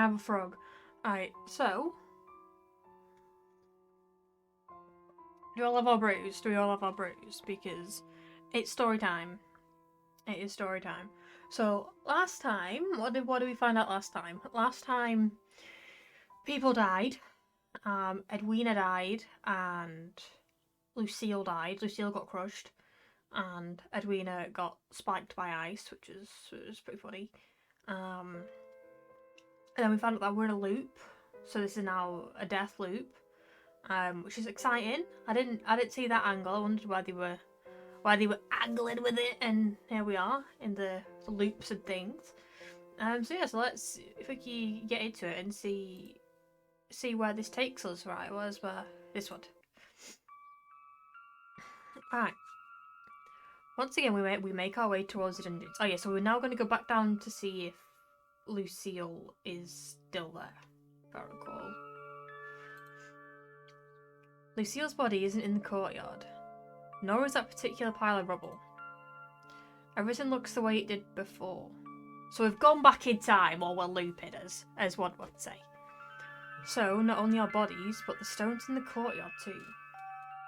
have a frog. Alright, so... Do we all have our brews? Do we all have our brews? Because it's story time. It is story time. So, last time, what did we find out last time? Last time, people died. Edwina died, and Lucille died. Lucille got crushed, and Edwina got spiked by ice, which was pretty funny. And then we found out that we're in a loop, so this is now a death loop, which is exciting. I didn't see that angle. I wondered why they were angling with it, and here we are in the loops and things. So yeah, so let's, if we can get into it and see where this takes us. Right, where's this one? Alright. Once again, we make our way towards the dungeons. Oh yeah, so we're now going to go back down to see if Lucille is still there, if I recall. Lucille's body isn't in the courtyard, nor is that particular pile of rubble. Everything looks the way it did before. So we've gone back in time, or we're looping, as one would say. So, not only our bodies, but the stones in the courtyard too.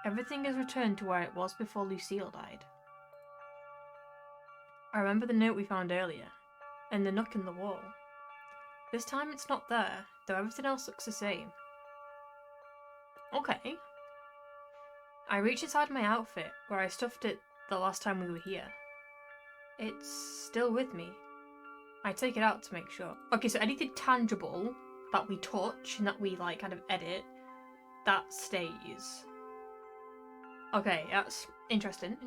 Everything has returned to where it was before Lucille died. I remember the note we found earlier, and the nook in the wall. This time it's not there, though everything else looks the same. Okay. I reach inside my outfit, where I stuffed it the last time we were here. It's still with me. I take it out to make sure. Okay, so anything tangible that we touch and that we like kind of edit, that stays. Okay, that's interesting.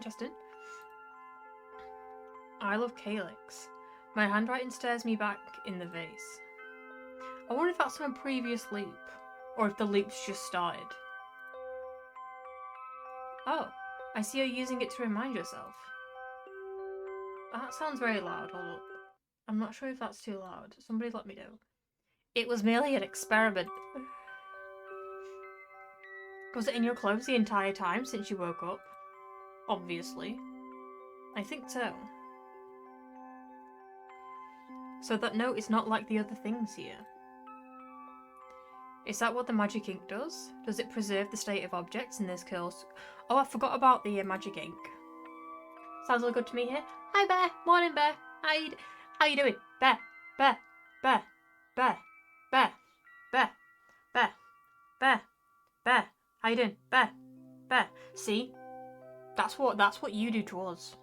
I love Calyx. My handwriting stares me back in the vase. I wonder if that's from a previous loop, or if the loop's just started. Oh, I see you're using it to remind yourself. That sounds very loud, hold up. I'm not sure if that's too loud. Somebody let me know. It was merely an experiment. Was it in your clothes the entire time since you woke up? Obviously. I think so. So that note is not like the other things here. Is that what the magic ink does? Does it preserve the state of objects in this curse? Oh, I forgot about the magic ink. Sounds all good to me here. Hi, Bear. Morning, Bear. How you doing? Bear. Bear. Bear. Bear. Bear. Bear. Bear. Bear. Bear. How you doing? Bear. Bear. See? That's what you do to us.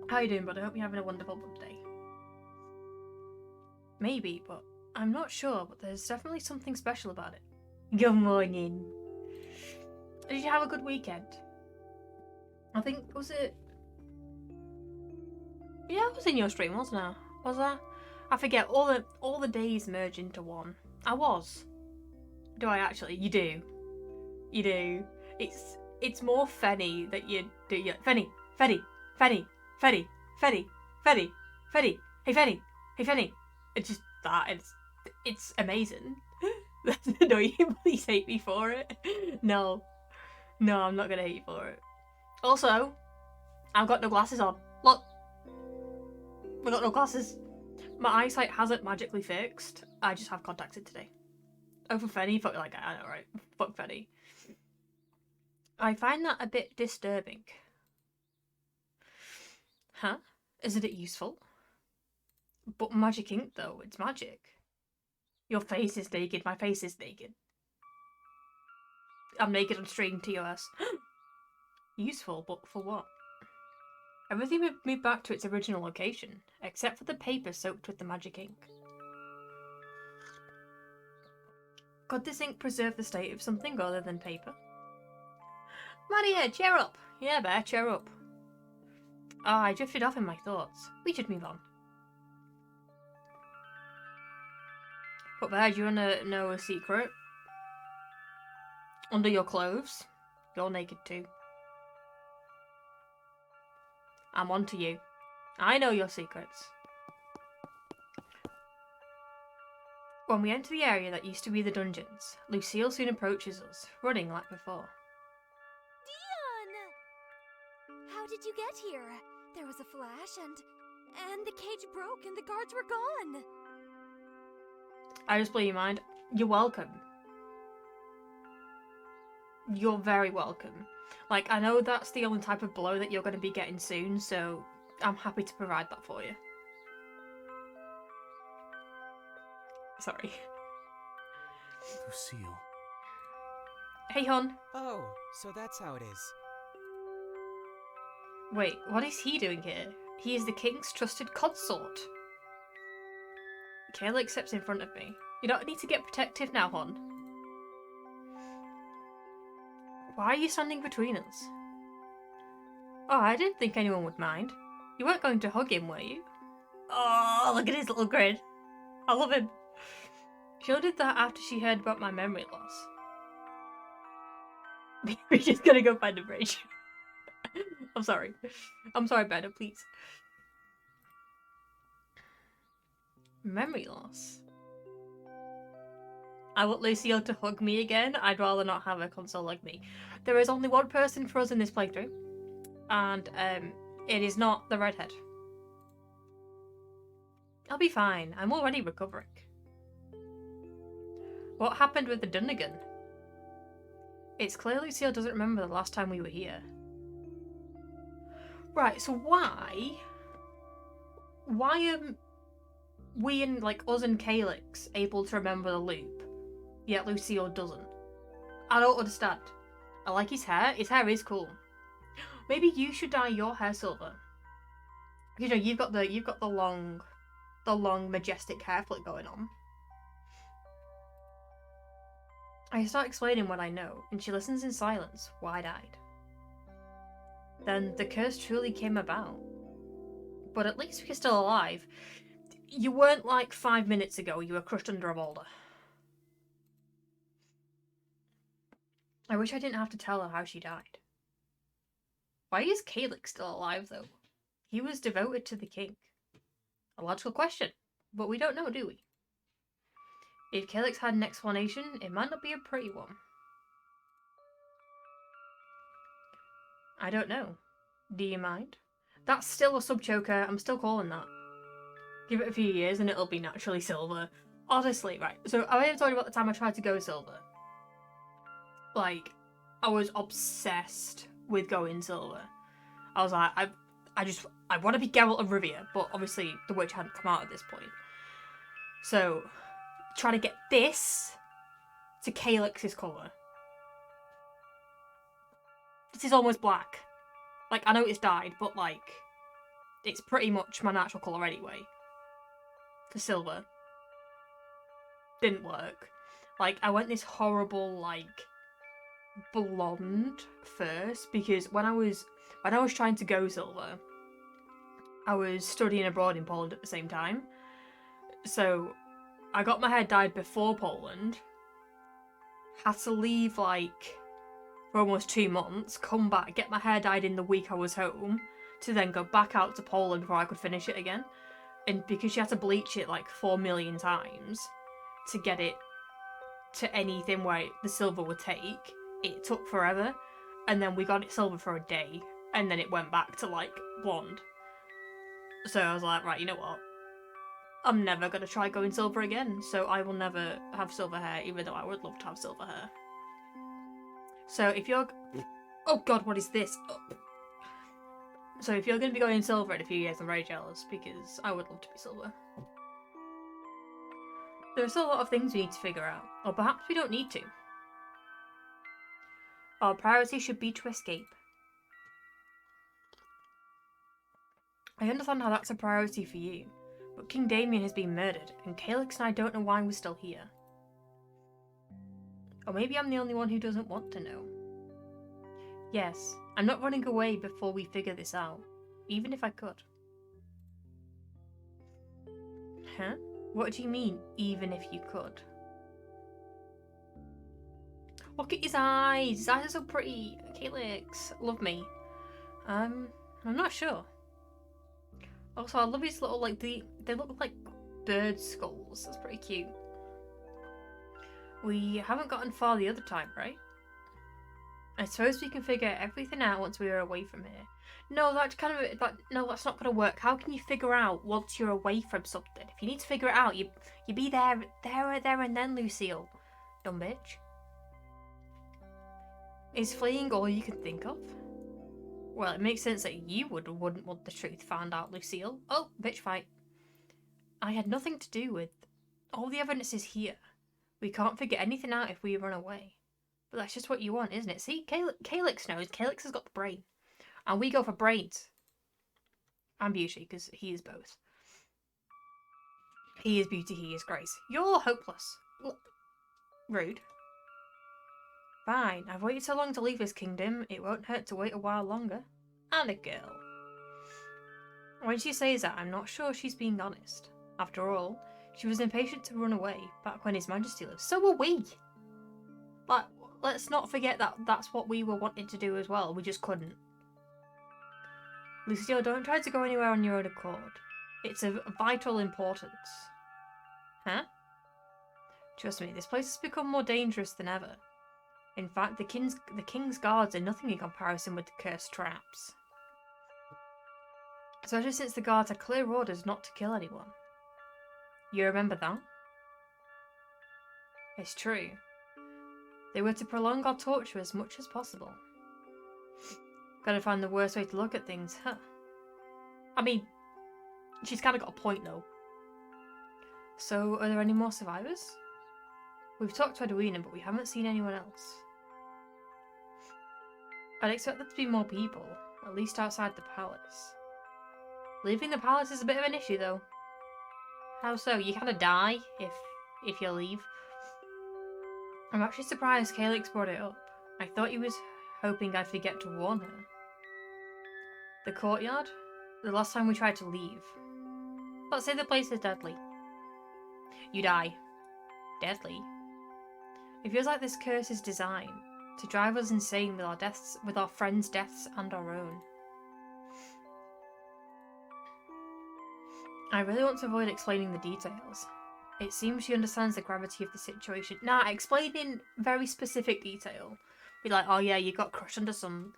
How you doing, bud? I hope you're having a wonderful day. Maybe, but I'm not sure, but there's definitely something special about it. Good morning. Did you have a good weekend? I think, was it... Yeah, I was in your stream, wasn't I? Was I? I forget, all the days merge into one. I was. Do I actually? You do. You do. It's more Fenny that you do. Fenny. Hey Fenny. It's just that. It's amazing. No, you please hate me for it. No, I'm not gonna hate you for it. Also, I've got no glasses on. Look. We've got no glasses. My eyesight hasn't magically fixed. I just have contacts in today. Oh, for Fenny? Fuck, like, I know, right? Fuck Fenny. I find that a bit disturbing. Huh? Isn't it useful? But magic ink, though. It's magic. Your face is naked. My face is naked. I'm naked on stream, TOS. Useful, but for what? Everything moved back to its original location, except for the paper soaked with the magic ink. Could this ink preserve the state of something other than paper? Madion, cheer up! Yeah, Bear, cheer up. Ah, I drifted off in my thoughts. We should move on. But Bear, do you want to know a secret? Under your clothes, you're naked too. I'm onto you. I know your secrets. When we enter the area that used to be the dungeons, Lucille soon approaches us, running like before. Dion! How did you get here? There was a flash and... And the cage broke and the guards were gone. I just blew your mind. You're welcome. You're very welcome. Like, I know that's the only type of blow that you're going to be getting soon, so I'm happy to provide that for you. Sorry. Lucille. Hey, hon. Oh, so that's how it is. Wait, what is he doing here? He is the king's trusted consort. Kayla steps in front of me. You don't need to get protective now, hon. Why are you standing between us? Oh, I didn't think anyone would mind. You weren't going to hug him, were you? Oh, look at his little grin. I love him. She only did that after she heard about my memory loss. We're just gonna go find a bridge. I'm sorry. I'm sorry, Benna, please. Memory loss. I want Lucille to hug me again. I'd rather not have a console like me. There is only one person for us in this playthrough. And it is not the redhead. I'll be fine. I'm already recovering. What happened with the Dunnigan? It's clear Lucille doesn't remember the last time we were here. Right, so why are we and, like, us and Calyx able to remember the loop, yet Lucille doesn't? I don't understand. I like his hair. His hair is cool. Maybe you should dye your hair silver. You know, you've got the long majestic hair flip going on. I start explaining what I know, and she listens in silence, wide-eyed. Then the curse truly came about. But at least we're still alive. You weren't like 5 minutes ago, you were crushed under a boulder. I wish I didn't have to tell her how she died. Why is Calyx still alive, though? He was devoted to the king. A logical question, but we don't know, do we? If Calyx had an explanation, it might not be a pretty one. I don't know. Do you mind? That's still a sub-choker. I'm still calling that. Give it a few years and it'll be naturally silver. Honestly, right. So I already told you about the time I tried to go silver. Like, I was obsessed with going silver. I was like, I want to be Geralt of Rivia, but obviously the witch hadn't come out at this point. So, trying to get this to Calyx's colour. This is almost black. Like, I know it's dyed, but, like, it's pretty much my natural colour anyway. For silver. Didn't work. Like, I went this horrible, like, blonde first, because when I was trying to go silver, I was studying abroad in Poland at the same time. So, I got my hair dyed before Poland, had to leave, like, for almost 2 months, come back, get my hair dyed in the week I was home, to then go back out to Poland before I could finish it again. And because you had to bleach it like 4 million times to get it to anything where the silver would take, it took forever. And then we got it silver for a day, and then it went back to like blonde. So I was like, right, you know what? I'm never going to try going silver again, so I will never have silver hair, even though I would love to have silver hair. So if you're... Oh god, what is this? Oh. So if you're going to be going silver in a few years, I'm very jealous, because I would love to be silver. There are still a lot of things we need to figure out, or perhaps we don't need to. Our priority should be to escape. I understand how that's a priority for you, but King Damien has been murdered, and Calyx and I don't know why we're still here. Or maybe I'm the only one who doesn't want to know. Yes, I'm not running away before we figure this out, even if I could. Huh? What do you mean, even if you could? Look at his eyes! His eyes are so pretty! Calyx, love me. I'm not sure. Also, I love his little, like, they look like bird skulls. That's pretty cute. We haven't gotten far the other time, right? I suppose we can figure everything out once we are away from here. No, that's not gonna work. How can you figure out once you're away from something? If you need to figure it out, you be there and then, Lucille. Dumb bitch. Is fleeing all you can think of? Well, it makes sense that you wouldn't want the truth found out, Lucille. Oh, bitch fight. I had nothing to do with... All the evidence is here. We can't figure anything out if we run away. But that's just what you want, isn't it? See, Calyx knows. Calyx has got the brain. And we go for brains. And beauty, because he is both. He is beauty, he is grace. You're hopeless. Rude. Fine, I've waited so long to leave this kingdom, it won't hurt to wait a while longer. And a girl. When she says that, I'm not sure she's being honest. After all, she was impatient to run away, back when His Majesty lived. So were we! But let's not forget that that's what we were wanting to do as well, we just couldn't. Lucille, don't try to go anywhere on your own accord. It's of vital importance. Huh? Trust me, this place has become more dangerous than ever. In fact, the king's guards are nothing in comparison with the cursed traps. Especially since the guards had clear orders not to kill anyone. You remember that? It's true. They were to prolong our torture as much as possible. Gotta find the worst way to look at things, huh? I mean, she's kind of got a point though. So, are there any more survivors? We've talked to Edwina, but we haven't seen anyone else. I'd expect there to be more people, at least outside the palace. Leaving the palace is a bit of an issue though. How so? You kind of die if you leave. I'm actually surprised Calyx brought it up. I thought he was hoping I'd forget to warn her. The courtyard? The last time we tried to leave. Let's say the place is deadly. You die. Deadly. It feels like this curse is designed to drive us insane with our friends' deaths and our own. I really want to avoid explaining the details. It seems she understands the gravity of the situation. Nah, explain in very specific detail. Be like, oh yeah, you got crushed under some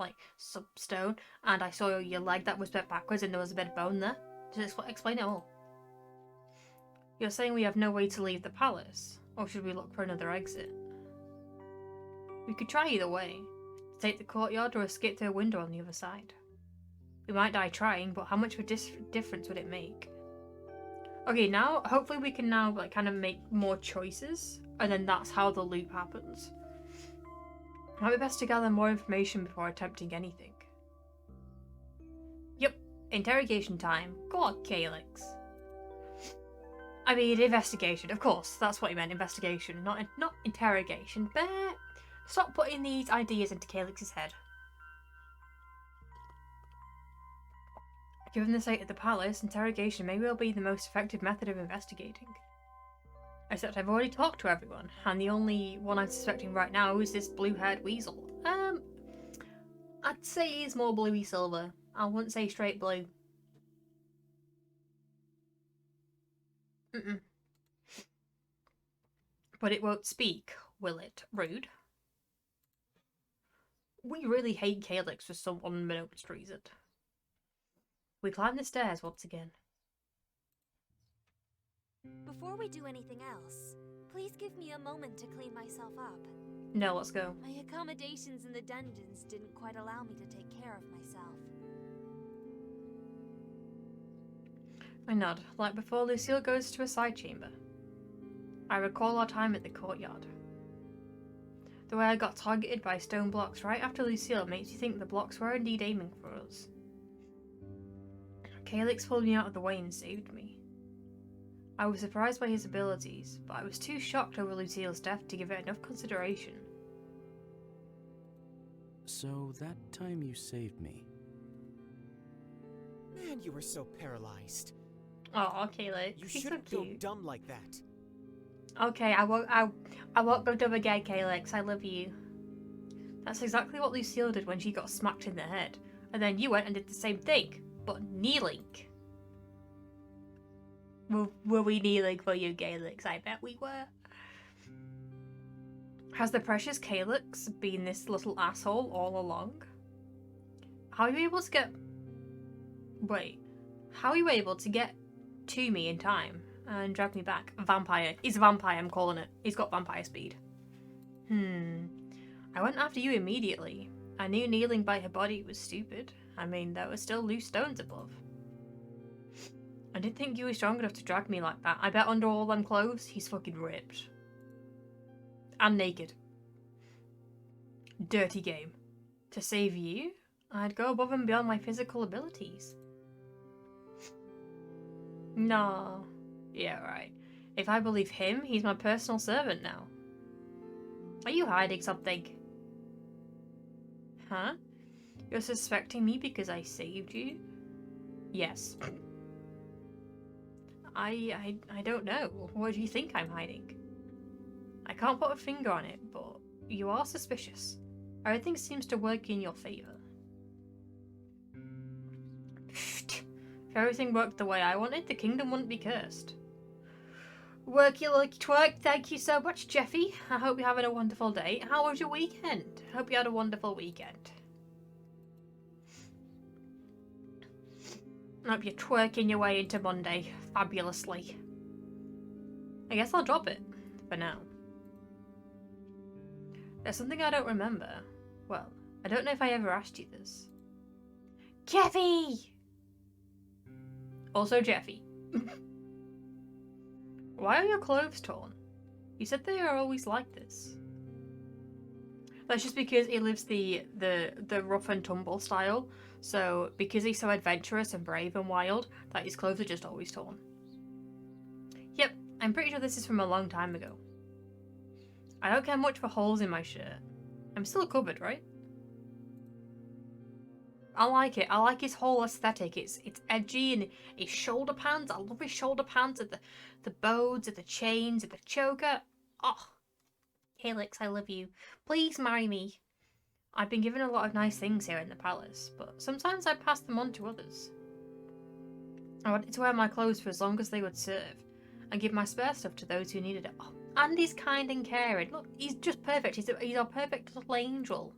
stone, and I saw your leg that was bent backwards and there was a bit of bone there. Just explain it all. You're saying we have no way to leave the palace? Or should we look for another exit? We could try either way. Take the courtyard or escape through a window on the other side. We might die trying, but how much of a difference would it make? Okay, now, hopefully we can now kind of make more choices, and then that's how the loop happens. Might be best to gather more information before attempting anything. Yep, interrogation time. Go on, Calyx. I mean, investigation, of course. That's what you meant, investigation, not interrogation. But stop putting these ideas into Calyx's head. Given the state of the palace, interrogation may well be the most effective method of investigating. Except I've already talked to everyone, and the only one I'm suspecting right now is this blue-haired weasel. I'd say he's more bluey silver. I wouldn't say straight blue. But it won't speak, will it? Rude. We really hate Calyx for some unbeknownst reason. We climb the stairs once again. Before we do anything else, please give me a moment to clean myself up. No, let's go. My accommodations in the dungeons didn't quite allow me to take care of myself. I nod, like before Lucille goes to a side chamber. I recall our time at the courtyard. The way I got targeted by stone blocks right after Lucille makes me think the blocks were indeed aiming for us. Calyx pulled me out of the way and saved me. I was surprised by his abilities, but I was too shocked over Lucille's death to give it enough consideration. So that time you saved me. Man, you were so paralyzed. Oh, Calyx, You he's so shouldn't go cute. dumb like that. Okay, I won't go dumb again, Calyx. I love you. That's exactly what Lucille did when she got smacked in the head, and then you went and did the same thing, but kneeling. Were we kneeling for you, Calyx? I bet we were. Has the precious Calyx been this little asshole all along? How are you able to get... Wait. How are you able to get to me in time and drag me back? Vampire. He's a vampire, I'm calling it. He's got vampire speed. I went after you immediately. I knew kneeling by her body was stupid. I mean, there were still loose stones above. I didn't think you were strong enough to drag me like that. I bet under all them clothes, he's fucking ripped. And naked. Dirty game. To save you, I'd go above and beyond my physical abilities. No. Yeah, right. If I believe him, he's my personal servant now. Are you hiding something? Huh? You're suspecting me because I saved you? Yes. I don't know. What do you think I'm hiding? I can't put a finger on it, but you are suspicious. Everything seems to work in your favour. If everything worked the way I wanted, the kingdom wouldn't be cursed. Work you lucky twerk. Thank you so much, Jeffy. I hope you're having a wonderful day. How was your weekend? Hope you had a wonderful weekend. Hope you're twerking your way into Monday fabulously. I guess I'll drop it for now. There's something I don't remember. Well, I don't know if I ever asked you this. Jeffy! Also Jeffy. Why are your clothes torn? You said they are always like this. That's just because he lives the rough and tumble style. So because he's so adventurous and brave and wild, that his clothes are just always torn. Yep, I'm pretty sure this is from a long time ago. I don't care much for holes in my shirt. I'm still covered, right? I like it. I like his whole aesthetic. It's edgy, and his shoulder pants. I love his shoulder pants and the bows and the chains and the choker. Oh, Calyx, I love you. Please marry me. I've been given a lot of nice things here in the palace, but sometimes I pass them on to others. I wanted to wear my clothes for as long as they would serve, and give my spare stuff to those who needed it. Oh, and he's kind and caring. Look, he's just perfect. He's a perfect little angel.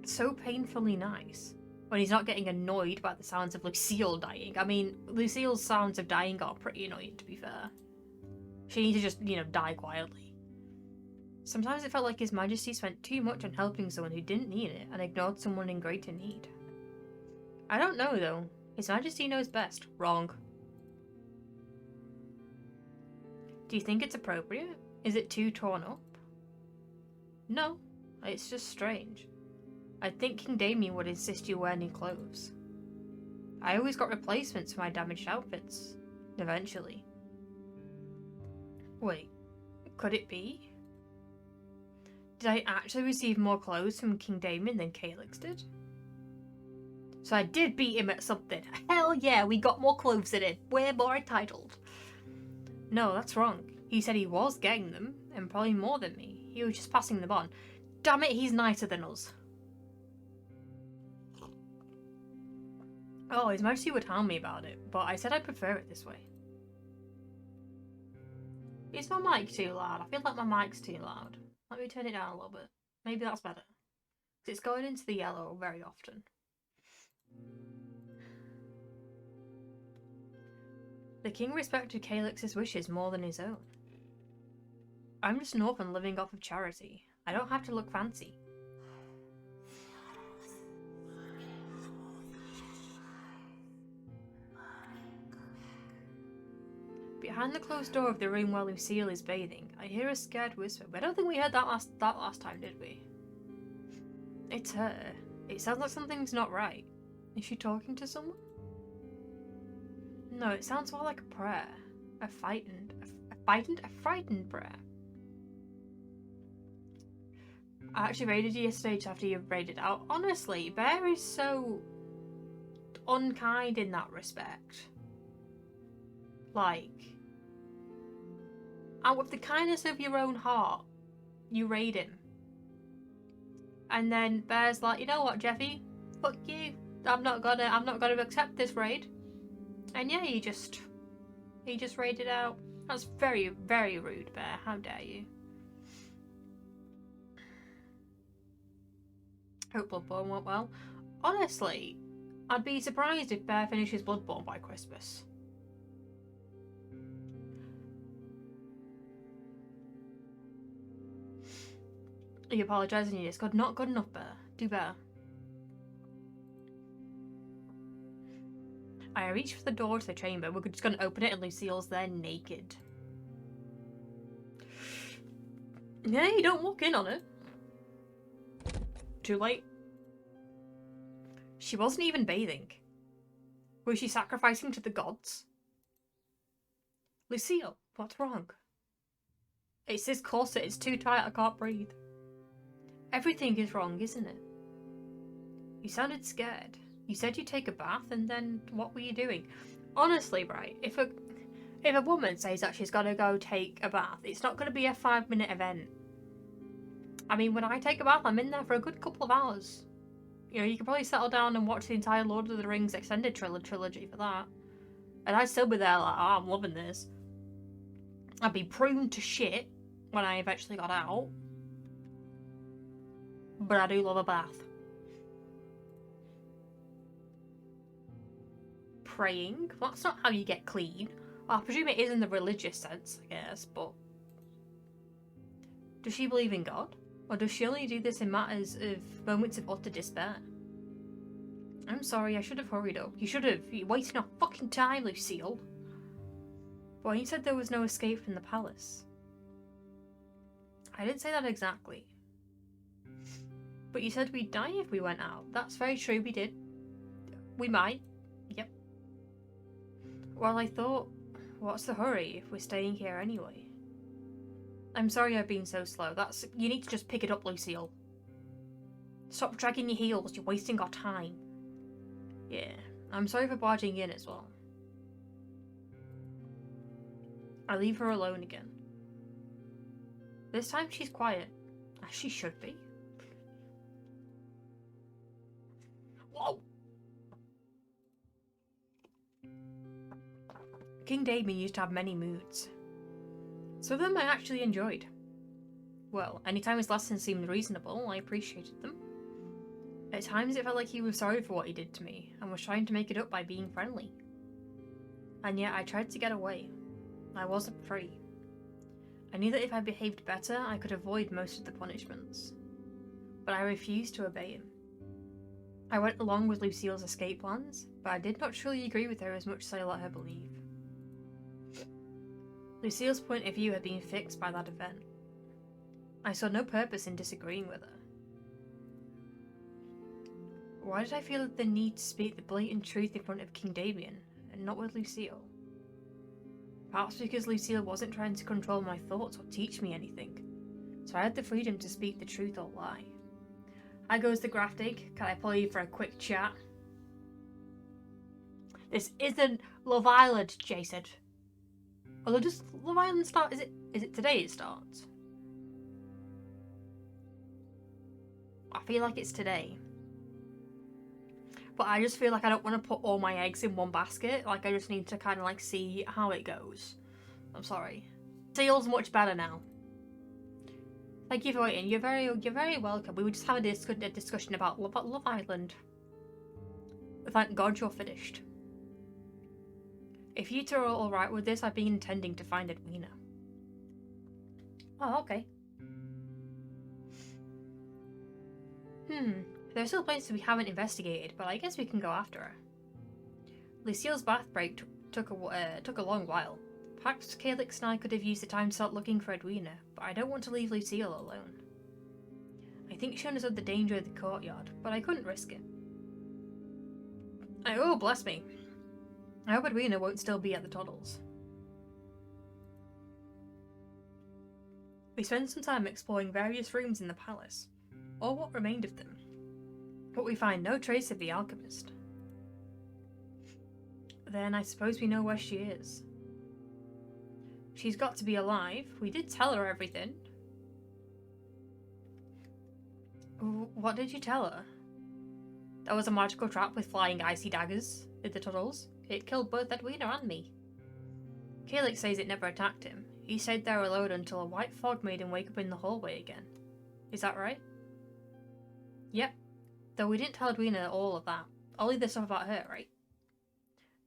So painfully nice. When he's not getting annoyed by the sounds of Lucille dying. I mean, Lucille's sounds of dying are pretty annoying, to be fair. She needs to just, die quietly. Sometimes it felt like His Majesty spent too much on helping someone who didn't need it and ignored someone in greater need. I don't know, though. His Majesty knows best. Wrong. Do you think it's appropriate? Is it too torn up? No, it's just strange. I think King Damien would insist you wear new clothes. I always got replacements for my damaged outfits. Eventually. Wait, could it be? Did I actually receive more clothes from King Damien than Calyx did? So I did beat him at something. Hell yeah, we got more clothes than him. We're more entitled. No, that's wrong. He said he was getting them, and probably more than me. He was just passing them on. Damn it, he's nicer than us. Oh, His Majesty would tell me about it, but I said I prefer it this way. Is my mic too loud? I feel like my mic's too loud. Let me turn it down a little bit. Maybe that's better. It's going into the yellow very often. The king respected Calyx's wishes more than his own. I'm just an orphan living off of charity. I don't have to look fancy. Behind the closed door of the room where Lucille is bathing, I hear a scared whisper. But I don't think we heard that last time, did we? It's her. It sounds like something's not right. Is she talking to someone? No, it sounds more like a prayer. A frightened prayer. I actually raided you yesterday just after you raided out. Honestly, Bear is so unkind in that respect. Like, out of the kindness of your own heart, you raid him. And then Bear's like, you know what, Jeffy? Fuck you. I'm not gonna accept this raid. And yeah, he just raided out. That's very, very rude, Bear. How dare you? Hope Bloodborne went well. Honestly, I'd be surprised if Bear finishes Bloodborne by Christmas. You apologise in your Discord. Not good enough, Bear. Do better. I reached for the door to the chamber. We're just going to open it and Lucille's there naked. Yeah, you don't walk in on it. Too late. She wasn't even bathing. Was she sacrificing to the gods? Lucille, what's wrong? It's this corset. It's too tight. I can't breathe. Everything is wrong, isn't it? You sounded scared. You said you'd take a bath, and then what were you doing? Honestly, right, if a woman says that she's got to go take a bath, it's not going to be a 5-minute event. I mean, when I take a bath, I'm in there for a good couple of hours. You know, you could probably settle down and watch the entire Lord of the Rings extended trilogy for that. And I'd still be there like, oh, I'm loving this. I'd be pruned to shit when I eventually got out. But I do love a bath. Praying? Well, that's not how you get clean. Well, I presume it is in the religious sense, I guess, but... Does she believe in God? Or does she only do this in matters of moments of utter despair? I'm sorry, I should have hurried up. You should have. You're wasting our fucking time, Lucille. Well, you said there was no escape from the palace. I didn't say that exactly. But you said we'd die if we went out. That's very true, we did. We might. Yep. Well, I thought, what's the hurry if we're staying here anyway? I'm sorry I've been so slow. You need to just pick it up, Lucille. Stop dragging your heels. You're wasting our time. Yeah, I'm sorry for barging in as well. I leave her alone again. This time she's quiet, as she should be. Whoa! King Damien used to have many moods. Some of them I actually enjoyed. Well, anytime his lessons seemed reasonable, I appreciated them. At times it felt like he was sorry for what he did to me, and was trying to make it up by being friendly. And yet I tried to get away. I wasn't free. I knew that if I behaved better, I could avoid most of the punishments. But I refused to obey him. I went along with Lucille's escape plans, but I did not truly agree with her as much as I let her believe. Lucille's point of view had been fixed by that event. I saw no purpose in disagreeing with her. Why did I feel the need to speak the blatant truth in front of King Damien, and not with Lucille? Perhaps because Lucille wasn't trying to control my thoughts or teach me anything, so I had the freedom to speak the truth or lie. How goes the grafting? Can I pull you for a quick chat? This isn't Love Island, Jay said. Although does Love Island start? Is it today it starts? I feel like it's today. But I just feel like I don't want to put all my eggs in one basket. Like I just need to kind of like see how it goes. I'm sorry. Seal's much better now. Thank you for waiting. You're very welcome. We were just having a discussion about Love Island. Thank God you're finished. If you two are alright with this, I've been intending to find Edwina. Oh, okay. There are still places we haven't investigated, but I guess we can go after her. Lucille's bath break took a long while. Perhaps Calyx and I could have used the time to start looking for Edwina, but I don't want to leave Lucille alone. I think she understood the danger of the courtyard, but I couldn't risk it. Oh, bless me. I hope Edwina won't still be at the tunnels. We spent some time exploring various rooms in the palace, or what remained of them, but we find no trace of the alchemist. Then I suppose we know where she is. She's got to be alive. We did tell her everything. What did you tell her? There was a magical trap with flying icy daggers in the tunnels. It killed both Edwina and me. Calyx says it never attacked him. He stayed there alone until a white fog made him wake up in the hallway again. Is that right? Yep. Though we didn't tell Edwina all of that. Only the stuff about her, right?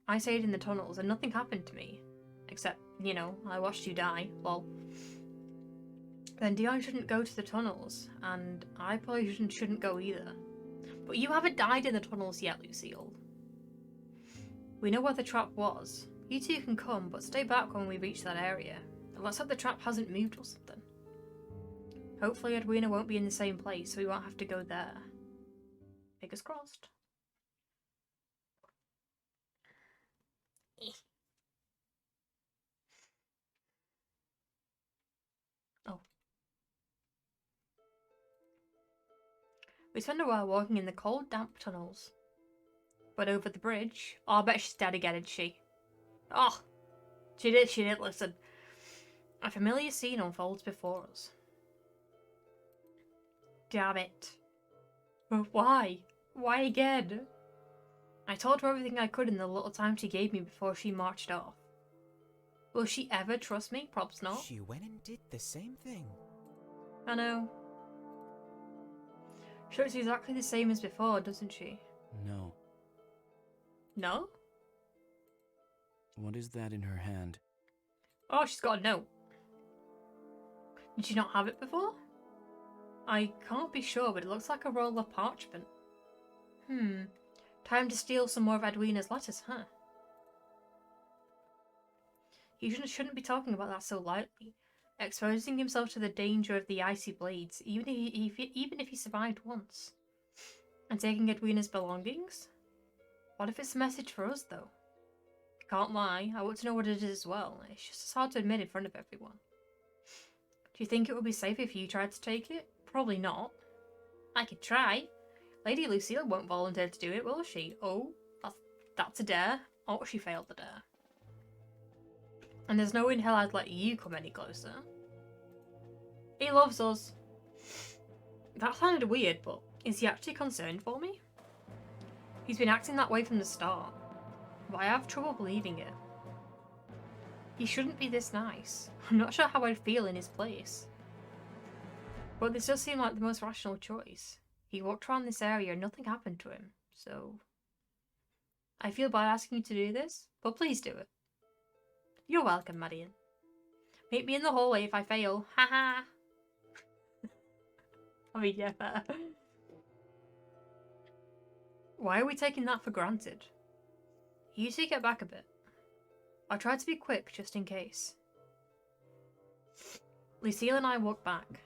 I stayed in the tunnels and nothing happened to me. Except, you know, I watched you die. Lol. Then Dion shouldn't go to the tunnels, and I probably shouldn't go either. But you haven't died in the tunnels yet, Lucille. We know where the trap was. You two can come, but stay back when we reach that area. And let's hope the trap hasn't moved or something. Hopefully Edwina won't be in the same place, so we won't have to go there. Fingers crossed. Oh. We spend a while walking in the cold, damp tunnels. But over the bridge... Oh, I bet she's dead again, isn't she? Oh! She did, listen. A familiar scene unfolds before us. Damn it. But why? Why again? I told her everything I could in the little time she gave me before she marched off. Will she ever trust me? Probs not. She went and did the same thing. I know. She looks exactly the same as before, doesn't she? No. No? What is that in her hand? Oh, she's got a note. Did she not have it before? I can't be sure, but it looks like a roll of parchment. Time to steal some more of Edwina's letters, huh? He shouldn't be talking about that so lightly, exposing himself to the danger of the icy blades, even if he survived once. And taking Edwina's belongings? What if it's a message for us, though? Can't lie, I want to know what it is as well. It's just as hard to admit in front of everyone. Do you think it would be safe if you tried to take it? Probably not. I could try. Lady Lucille won't volunteer to do it, will she? Oh, that's a dare. Oh, she failed the dare. And there's no way in hell I'd let you come any closer. He loves us. That sounded weird, but is he actually concerned for me? He's been acting that way from the start, but I have trouble believing it. He shouldn't be this nice. I'm not sure how I'd feel in his place. But this does seem like the most rational choice. He walked around this area and nothing happened to him, so... I feel bad asking you to do this, but please do it. You're welcome, Madion. Meet me in the hallway if I fail. Haha. I mean, yeah. Why are we taking that for granted? You two get back a bit. I'll try to be quick, just in case. Lucille and I walk back.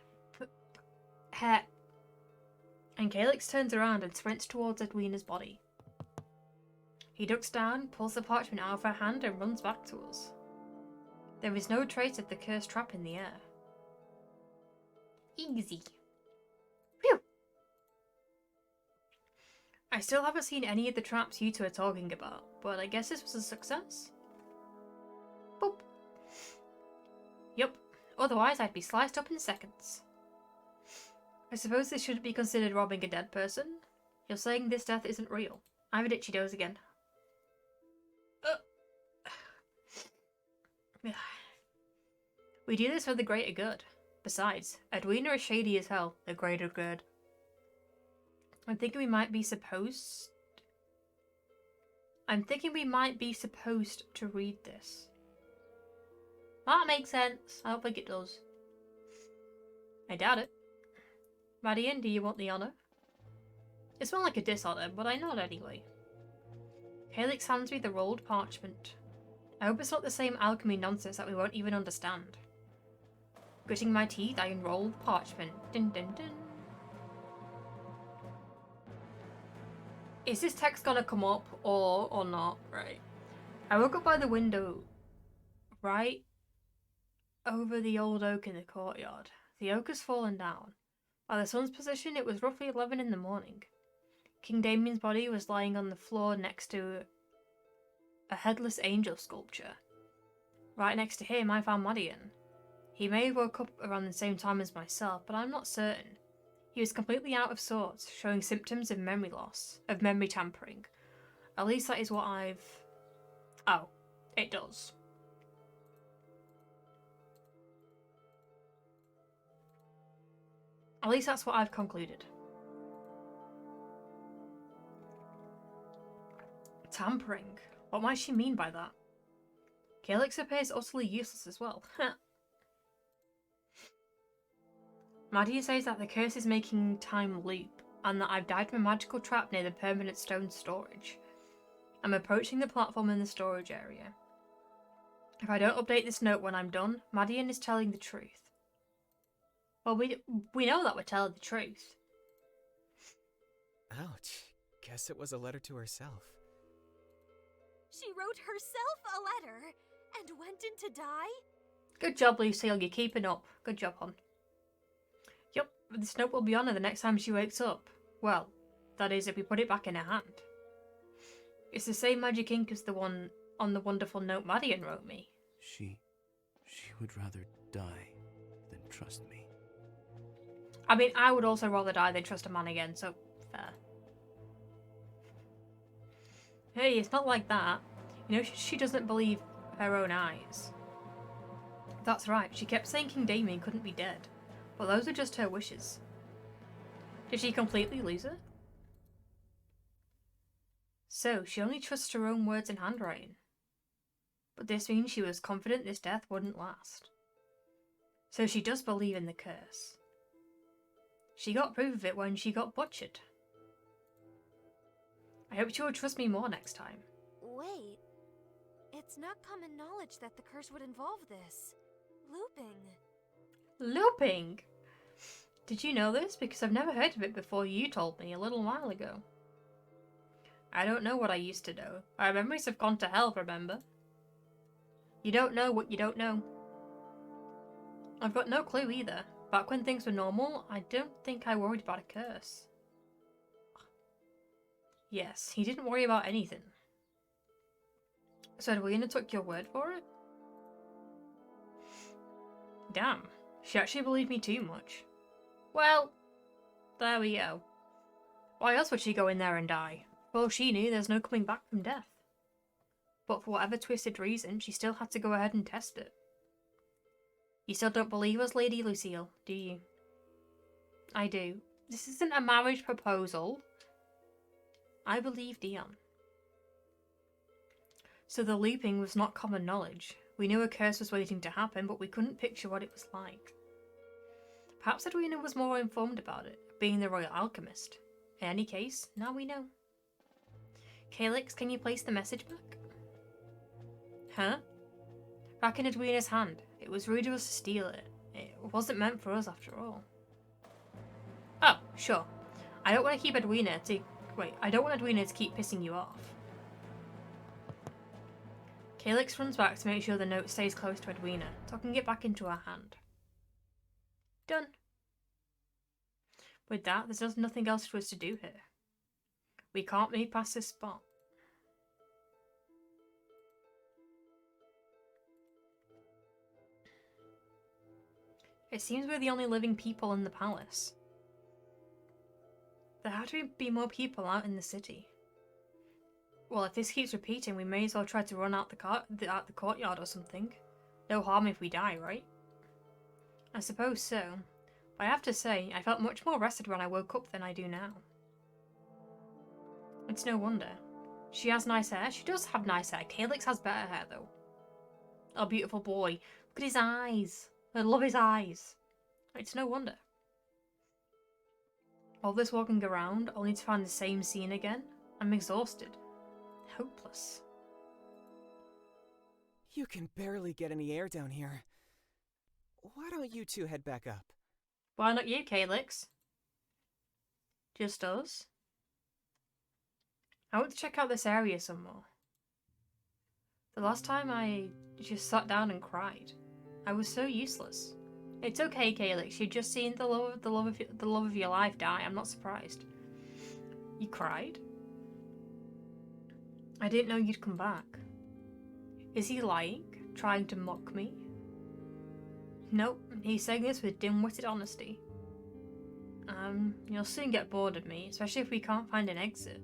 And Calyx turns around and sprints towards Edwina's body. He ducks down, pulls the parchment out of her hand and runs back to us. There is no trace of the cursed trap in the air. Easy. Phew! I still haven't seen any of the traps you two are talking about, but I guess this was a success? Boop. Yup, otherwise I'd be sliced up in seconds. I suppose this shouldn't be considered robbing a dead person? You're saying this death isn't real. I have an itchy nose again. We do this for the greater good. Besides, Edwina is shady as hell, the greater good. I'm thinking we might be supposed to read this. That makes sense. I don't think it does. I doubt it. Madion, do you want the honour? It smelled like a dishonour, but I nod anyway. Calyx hands me the rolled parchment. I hope it's not the same alchemy nonsense that we won't even understand. Gritting my teeth, I unroll the parchment. Dun dun dun. Is this text gonna come up or not? Right. I woke up by the window right over the old oak in the courtyard. The oak has fallen down. By the sun's position, it was roughly 11 in the morning. King Damien's body was lying on the floor next to a headless angel sculpture. Right next to him, I found Madion. He may have woke up around the same time as myself, but I'm not certain. He was completely out of sorts, showing symptoms of memory loss, of memory tampering. At least that is what I've... Oh, it does. At least that's what I've concluded. Tampering. What might she mean by that? Calyx appears utterly useless as well. Madion says that the curse is making time loop, and that I've died from a magical trap near the permanent stone storage. I'm approaching the platform in the storage area. If I don't update this note when I'm done, Madion is telling the truth. Well, we know that we're telling the truth. Ouch. Guess it was a letter to herself. She wrote herself a letter and went in to die? Good job, Lucille. You're keeping up. Good job, hon. Yup, this note will be on her the next time she wakes up. Well, that is if we put it back in her hand. It's the same magic ink as the one on the wonderful note Madion wrote me. She would rather die than trust me. I mean, I would also rather die than trust a man again, so fair. Hey, it's not like that. You know, she doesn't believe her own eyes. That's right, she kept saying King Damien couldn't be dead. But those are just her wishes. Did she completely lose it? So, she only trusts her own words and handwriting. But this means she was confident this death wouldn't last. So she does believe in the curse. She got proof of it when she got butchered. I hope she will trust me more next time. Wait. It's not common knowledge that the curse would involve this. Looping. Looping? Did you know this? Because I've never heard of it before you told me a little while ago. I don't know what I used to know. Our memories have gone to hell, remember? You don't know what you don't know. I've got no clue either. Back when things were normal, I don't think I worried about a curse. Yes, he didn't worry about anything. So Edwina took your word for it? Damn, she actually believed me too much. Well, there we go. Why else would she go in there and die? Well, she knew there's no coming back from death. But for whatever twisted reason, she still had to go ahead and test it. You still don't believe us, Lady Lucille, do you? I do. This isn't a marriage proposal. I believe Dion. So the looping was not common knowledge. We knew a curse was waiting to happen, but we couldn't picture what it was like. Perhaps Edwina was more informed about it, being the royal alchemist. In any case, now we know. Calyx, can you place the message back? Huh? Back in Edwina's hand. It was rude of us to steal it. It wasn't meant for us after all. Oh, sure. I don't want to keep Edwina to... Wait, I don't want Edwina to keep pissing you off. Calyx runs back to make sure the note stays close to Edwina, tucking it back into her hand. Done. With that, there's just nothing else for us to do here. We can't move past this spot. It seems we're the only living people in the palace. There have to be more people out in the city. Well, if this keeps repeating, we may as well try to run out the courtyard or something. No harm if we die, right? I suppose so. But I have to say, I felt much more rested when I woke up than I do now. It's no wonder. She has nice hair. She does have nice hair. Calyx has better hair, though. Oh, beautiful boy. Look at his eyes. I love his eyes. It's no wonder. All this walking around, only to find the same scene again. I'm exhausted. Hopeless. You can barely get any air down here. Why don't you two head back up? Why not you, Calyx? Just us? I want to check out this area some more. The last time I just sat down and cried. I was so useless. It's okay, Calyx. You've just seen the love of your life die. I'm not surprised. You cried? I didn't know you'd come back. Is he lying? Trying to mock me? Nope. He's saying this with dim-witted honesty. You'll soon get bored of me, especially if we can't find an exit.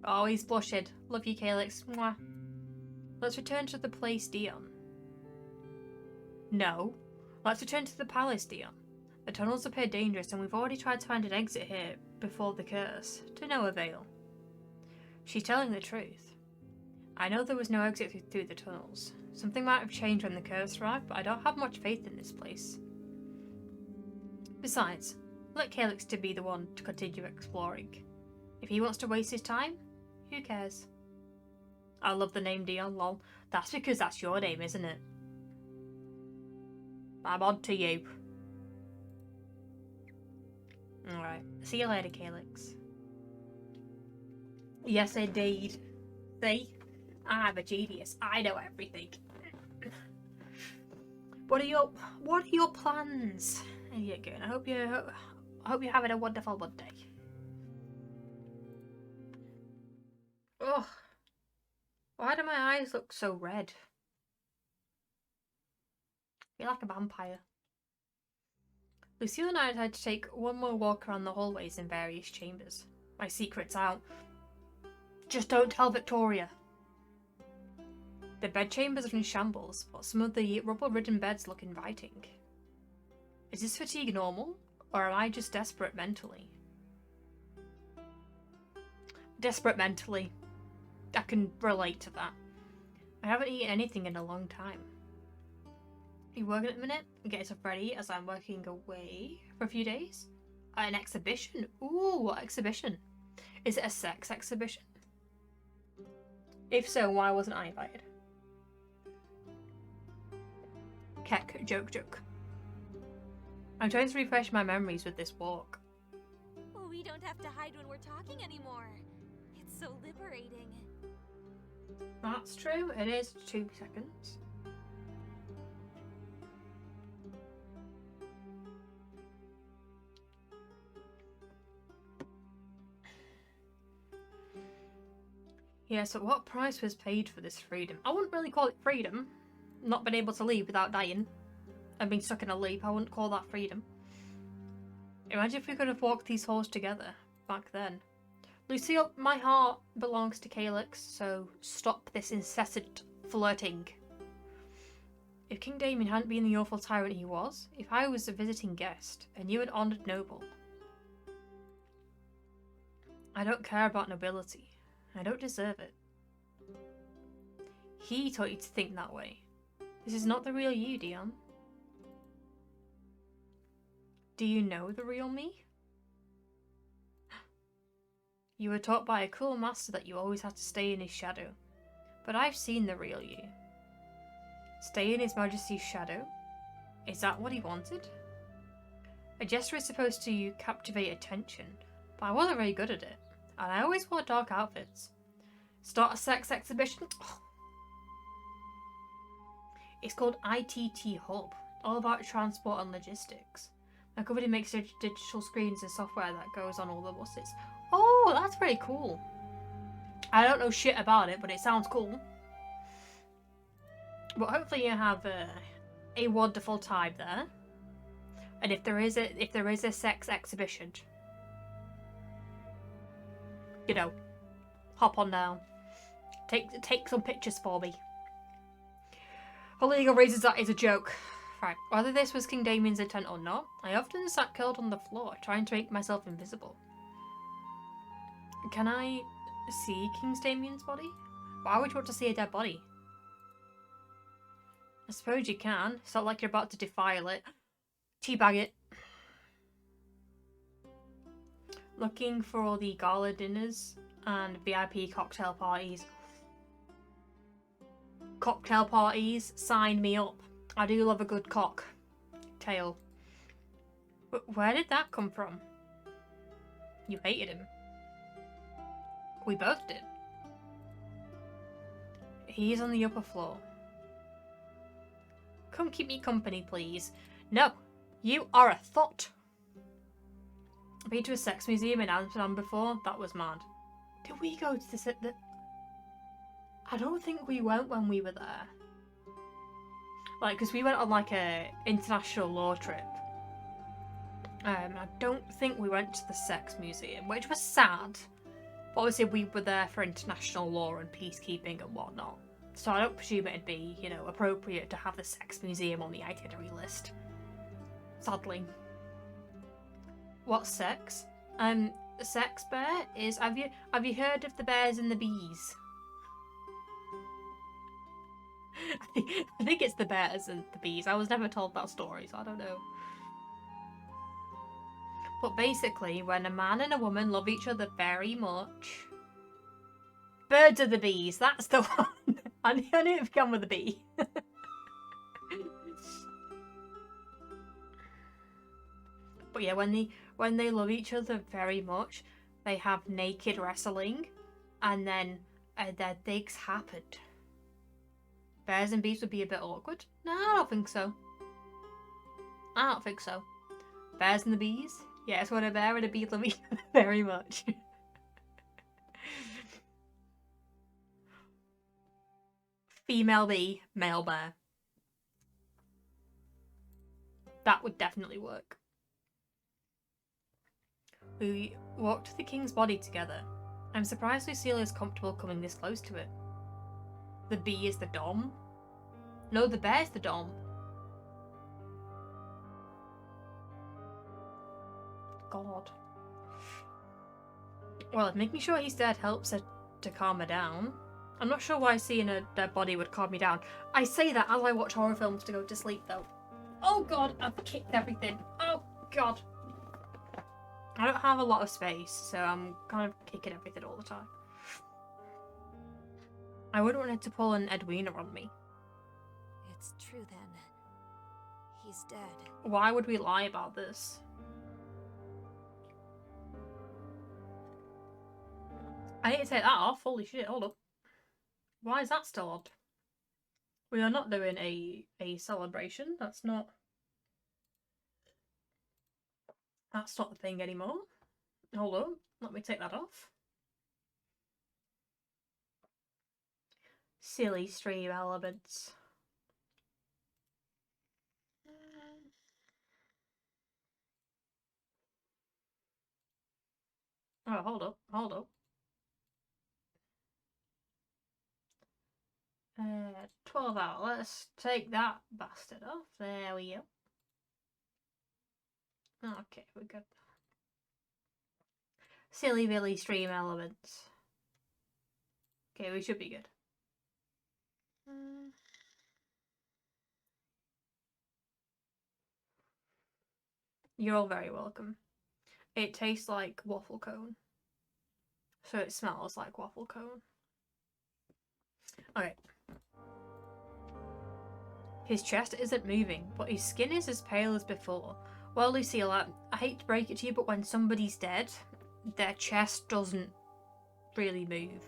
Oh, he's blushing. Love you, Calyx. Mwah. Let's return to the place, Dion. No. Let's return to the palace, Dion. The tunnels appear dangerous and we've already tried to find an exit here before the curse, to no avail. She's telling the truth. I know there was no exit through the tunnels. Something might have changed when the curse arrived, but I don't have much faith in this place. Besides, let Calyx to be the one to continue exploring. If he wants to waste his time, who cares? I love the name Dion, lol. That's because that's your name, isn't it? I'm on to you. Alright, see you later, Calyx. Yes, indeed. See? I'm a genius. I know everything. What are your plans? There you go. I hope you're having a wonderful Monday. Ugh. Why do my eyes look so red? I feel like a vampire. Lucille and I decided to take one more walk around the hallways in various chambers. My secret's out. Just don't tell Victoria. The bedchambers are in shambles, but some of the rubble-ridden beds look inviting. Is this fatigue normal, or am I just desperate mentally? Desperate mentally. I can relate to that. I haven't eaten anything in a long time. Are you working at the minute? Get yourself ready as I'm working away for a few days. An exhibition? Ooh, what exhibition? Is it a sex exhibition? If so, why wasn't I invited? Keck, joke. I'm trying to refresh my memories with this walk. Well, we don't have to hide when we're talking anymore. It's so liberating. That's true. It is 2 seconds. Yeah, so what price was paid for this freedom? I wouldn't really call it freedom. Not being able to leave without dying and being stuck in a loop, I wouldn't call that freedom. Imagine if we could have walked these halls together back then. Lucille, my heart belongs to Calyx, so stop this incessant flirting. If King Damien hadn't been the awful tyrant he was, if I was a visiting guest, and you an honoured noble. I don't care about nobility. I don't deserve it. He taught you to think that way. This is not the real you, Dion. Do you know the real me? You were taught by a cruel master that you always had to stay in his shadow. But I've seen the real you. Stay in his majesty's shadow? Is that what he wanted? A jester is supposed to captivate attention, but I wasn't very good at it. And I always wore dark outfits. Start a sex exhibition? Oh. It's called ITT Hub, all about transport and logistics. My company makes digital screens and software that goes on all the buses. Oh, that's very cool. I don't know shit about it, but it sounds cool. But hopefully you have a wonderful time there. And if there is a sex exhibition, you know, hop on down. Take some pictures for me. For legal reasons, that is a joke. Right, whether this was King Damien's intent or not, I often sat curled on the floor, trying to make myself invisible. Can I see King Damien's body? Why would you want to see a dead body? I suppose you can. It's not like you're about to defile it. Teabag it. Looking for all the gala dinners and VIP cocktail parties. Cocktail parties, sign me up. I do love a good cocktail. But where did that come from? You hated him. We both did. He's on the upper floor. Come keep me company, please. No, you are a thought. I've been to a sex museum in Amsterdam before. That was mad. Did we go to the... I don't think we went when we were there. Like, because we went on like a international law trip. I don't think we went to the sex museum, which was sad. But obviously we were there for international law and peacekeeping and whatnot. So I don't presume it'd be, you know, appropriate to have the sex museum on the itinerary list. sadly. What's sex? Sex bear is, have you heard of the bears and the bees? I think it's the bears and the bees. I was never told that story, so I don't know. But basically, when a man and a woman love each other very much... Birds are the bees, that's the one. I knew it began with a B. But yeah, when they love each other very much, they have naked wrestling, and then their digs happened. Bears and bees would be a bit awkward. No, I don't think so. I don't think so. Bears and the bees? Yes, when a bear and a bee love each other very much. Female bee, male bear. That would definitely work. We walked to the king's body together. I'm surprised Lucille is comfortable coming this close to it. The bee is the dom? No, the bear's the dom. God. Well, if making sure he's dead helps her to calm her down. I'm not sure why seeing a dead body would calm me down. I say that as I watch horror films to go to sleep, though. Oh god, I've kicked everything. Oh god. I don't have a lot of space, so I'm kind of kicking everything all the time. I wouldn't want her to pull an Edwina on me. It's true then. He's dead. Why would we lie about this? I need to take that off. Holy shit, hold up. Why is that still odd? We are not doing a celebration. That's not the thing anymore. Hold up. Let me take that off. Silly stream elements. Oh, hold up. 12 hour. Let's take that bastard off. There we go. Okay, we're good. Silly Billy stream elements. Okay, we should be good. You're all very welcome. It tastes like waffle cone. So it smells like waffle cone. Okay. His chest isn't moving, but his skin is as pale as before. Well, Lucille, I hate to break it to you, but when somebody's dead, their chest doesn't really move.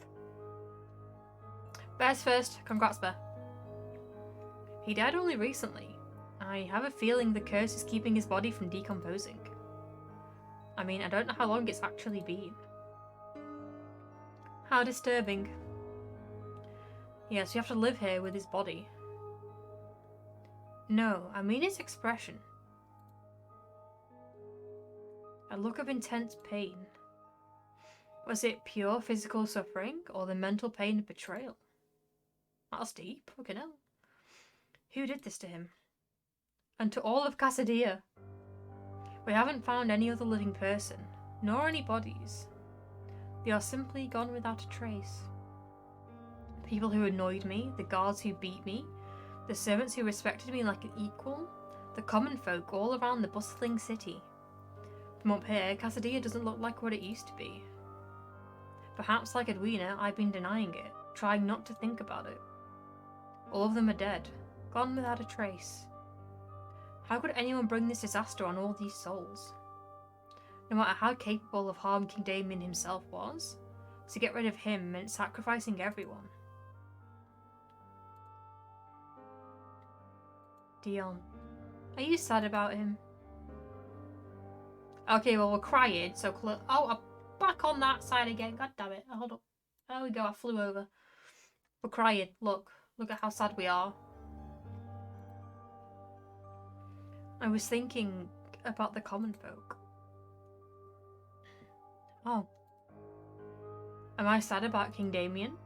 Bear's first. Congrats, Bear. He died only recently. I have a feeling the curse is keeping his body from decomposing. I mean, I don't know how long it's actually been. How disturbing. Yes, you have to live here with his body. No, I mean his expression. A look of intense pain. Was it pure physical suffering or the mental pain of betrayal? That's deep, fucking hell. Who did this to him? And to all of Casadilla. We haven't found any other living person, nor any bodies. They are simply gone without a trace. People who annoyed me, the guards who beat me, the servants who respected me like an equal, the common folk all around the bustling city. From up here, Casadilla doesn't look like what it used to be. Perhaps like Edwina, I've been denying it, trying not to think about it. All of them are dead, gone without a trace. How could anyone bring this disaster on all these souls? No matter how capable of harm King Damien himself was, to get rid of him meant sacrificing everyone. Dion, are you sad about him? Okay, well, we're crying, so oh, I'm back on that side again. God damn it. Hold up. There we go, I flew over. We're crying. Look at how sad we are. I was thinking about the common folk. Oh. Am I sad about King Damien?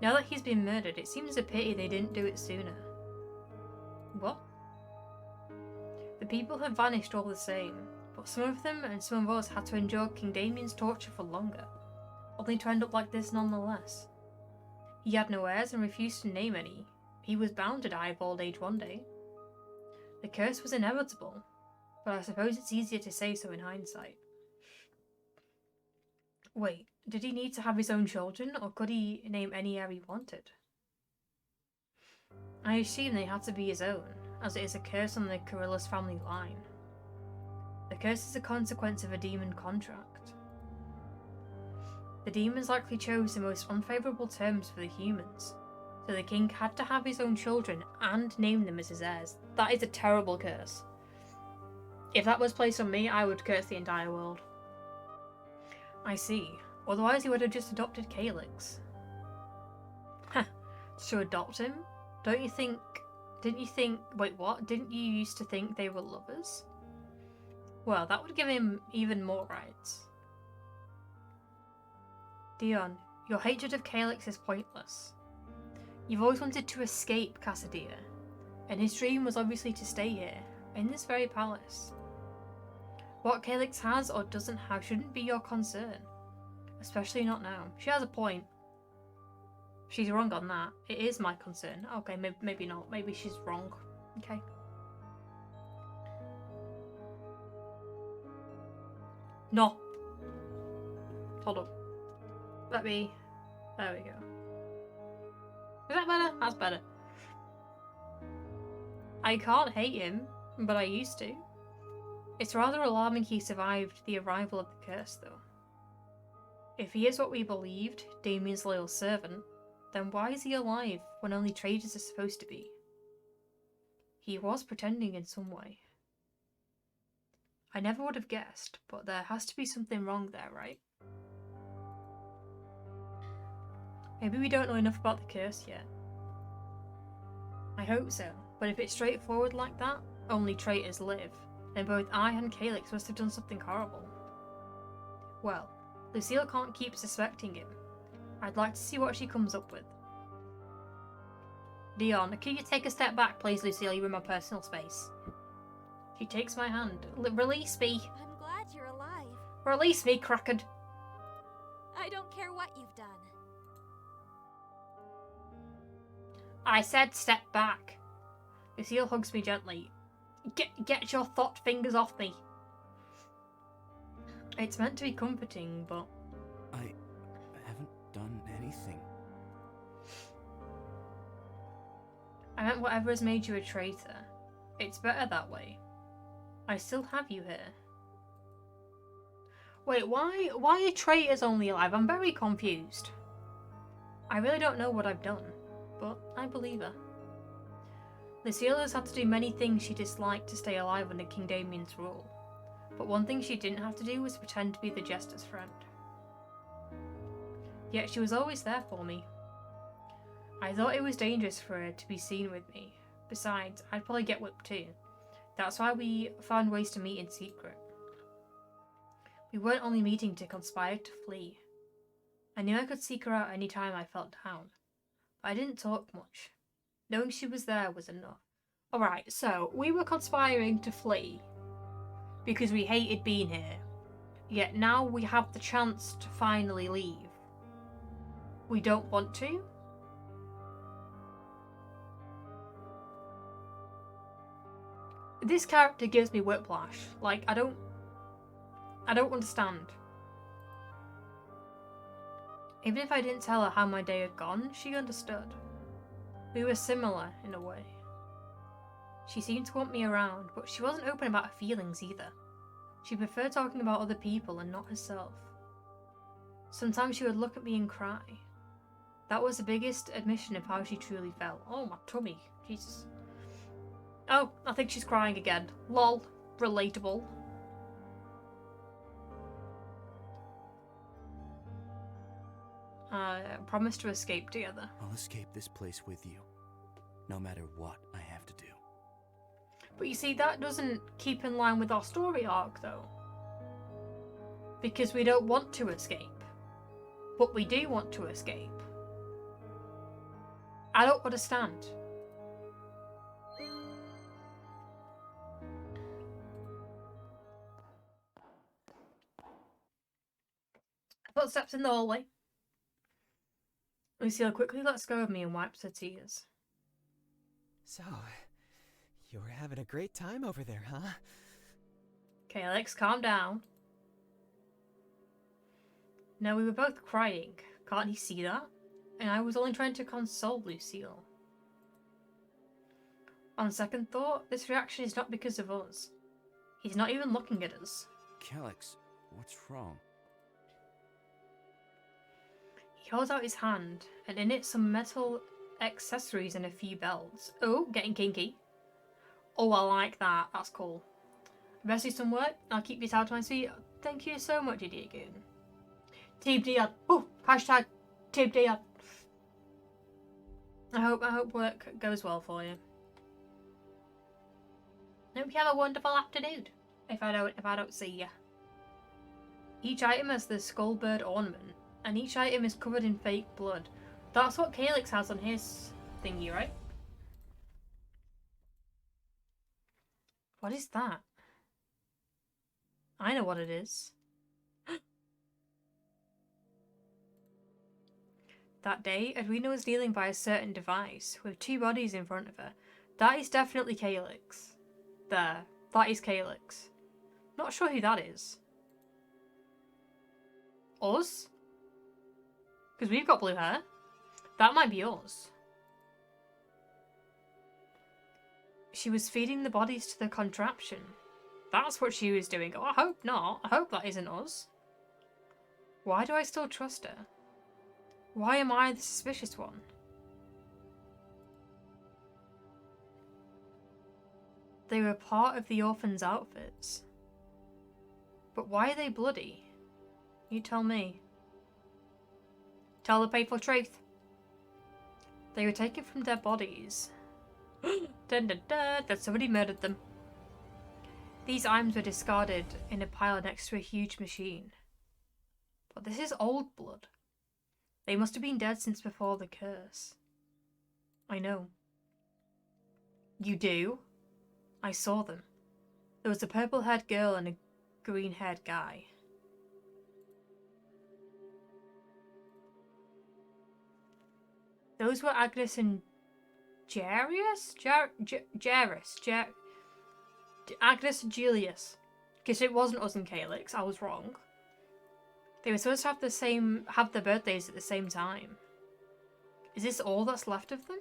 Now that he's been murdered, it seems a pity they didn't do it sooner. people had vanished all the same, but some of them and some of us had to endure King Damien's torture for longer, only to end up like this nonetheless. He had no heirs and refused to name any. He was bound to die of old age one day. The curse was inevitable, but I suppose it's easier to say so in hindsight. Wait, did he need to have his own children, or could he name any heir he wanted? I assume they had to be his own, as it is a curse on the Coryllis family line. The curse is a consequence of a demon contract. The demons likely chose the most unfavourable terms for the humans, so the king had to have his own children and name them as his heirs. That is a terrible curse. If that was placed on me, I would curse the entire world. I see. Otherwise he would have just adopted Calyx. Heh. To adopt him? Didn't you think, wait what? Didn't you used to think they were lovers? Well, that would give him even more rights. Dion, your hatred of Calyx is pointless. You've always wanted to escape Cassadia, and his dream was obviously to stay here, in this very palace. What Calyx has or doesn't have shouldn't be your concern. Especially not now. She has a point. She's wrong on that. It is my concern. Okay, maybe not. Maybe she's wrong. Okay. No. Hold up. There we go. Is that better? That's better. I can't hate him, but I used to. It's rather alarming he survived the arrival of the curse, though. If he is what we believed, Damien's loyal servant, then why is he alive when only traitors are supposed to be? He was pretending in some way. I never would have guessed, but there has to be something wrong there, right? Maybe we don't know enough about the curse yet. I hope so, but if it's straightforward like that, only traitors live, then both I and Calyx must have done something horrible. Well, Lucille can't keep suspecting him. I'd like to see what she comes up with. Dion, can you take a step back, please, Lucille? You're in my personal space. She takes my hand. Release me. I'm glad you're alive. Release me, Kraken. I don't care what you've done. I said step back. Lucille hugs me gently. Get your thought fingers off me. It's meant to be comforting, but... I haven't done anything. I meant whatever has made you a traitor. It's better that way. I still have you here. Wait, why are traitors only alive? I'm very confused. I really don't know what I've done, but I believe her. Lucille has had to do many things she disliked to stay alive under King Damien's rule, but one thing she didn't have to do was pretend to be the Jester's friend. Yet she was always there for me. I thought it was dangerous for her to be seen with me. Besides, I'd probably get whipped too. That's why we found ways to meet in secret. We weren't only meeting to conspire to flee. I knew I could seek her out any time I felt down, but I didn't talk much. Knowing she was there was enough. Alright, so we were conspiring to flee because we hated being here. Yet now we have the chance to finally leave. We don't want to? This character gives me whiplash. Like, I don't understand. Even if I didn't tell her how my day had gone, she understood. We were similar in a way. She seemed to want me around, but she wasn't open about her feelings either. She preferred talking about other people and not herself. Sometimes she would look at me and cry. That was the biggest admission of how she truly felt. Oh, my tummy. Jesus. Oh, I think she's crying again. Lol. Relatable. Promise to escape together. I'll escape this place with you, no matter what I have to do. But you see, that doesn't keep in line with our story arc, though. Because we don't want to escape. But we do want to escape. I don't understand. Footsteps in the hallway. Lucille quickly lets go of me and wipes her tears. So, you were having a great time over there, huh? Calyx, calm down. No, we were both crying. Can't he see that? And I was only trying to console Lucille. On second thought, this reaction is not because of us. He's not even looking at us. Calyx, what's wrong? He holds out his hand, and in it some metal accessories and a few belts. Oh, getting kinky. Oh, I like that. That's cool. Best do some work. I'll keep this out to my seat. Thank you so much, Idiot Goon. Team Dion. Oh, hashtag Team Dion. I hope work goes well for you. Hope you have a wonderful afternoon. If I don't see you. Each item has the skullbird ornament, and each item is covered in fake blood. That's what Calyx has on his thingy, right? What is that? I know what it is. That day, Edwina was dealing by a certain device, with two bodies in front of her. That is definitely Calyx. There. That is Calyx. Not sure who that is. Us? Because we've got blue hair. That might be us. She was feeding the bodies to the contraption. That's what she was doing. Oh, I hope not. I hope that isn't us. Why do I still trust her? Why am I the suspicious one? They were part of the orphans' outfits. But why are they bloody? You tell me. Tell the painful truth. They were taken from their bodies. Dun dun dun, that somebody murdered them. These items were discarded in a pile next to a huge machine. But this is old blood. They must have been dead since before the curse. I know. You do? I saw them. There was a purple-haired girl and a green-haired guy. Those were Agnes and Jairus? Agnes and Julius. Because it wasn't us and Calyx, I was wrong. They were supposed to have their birthdays at the same time. Is this all that's left of them?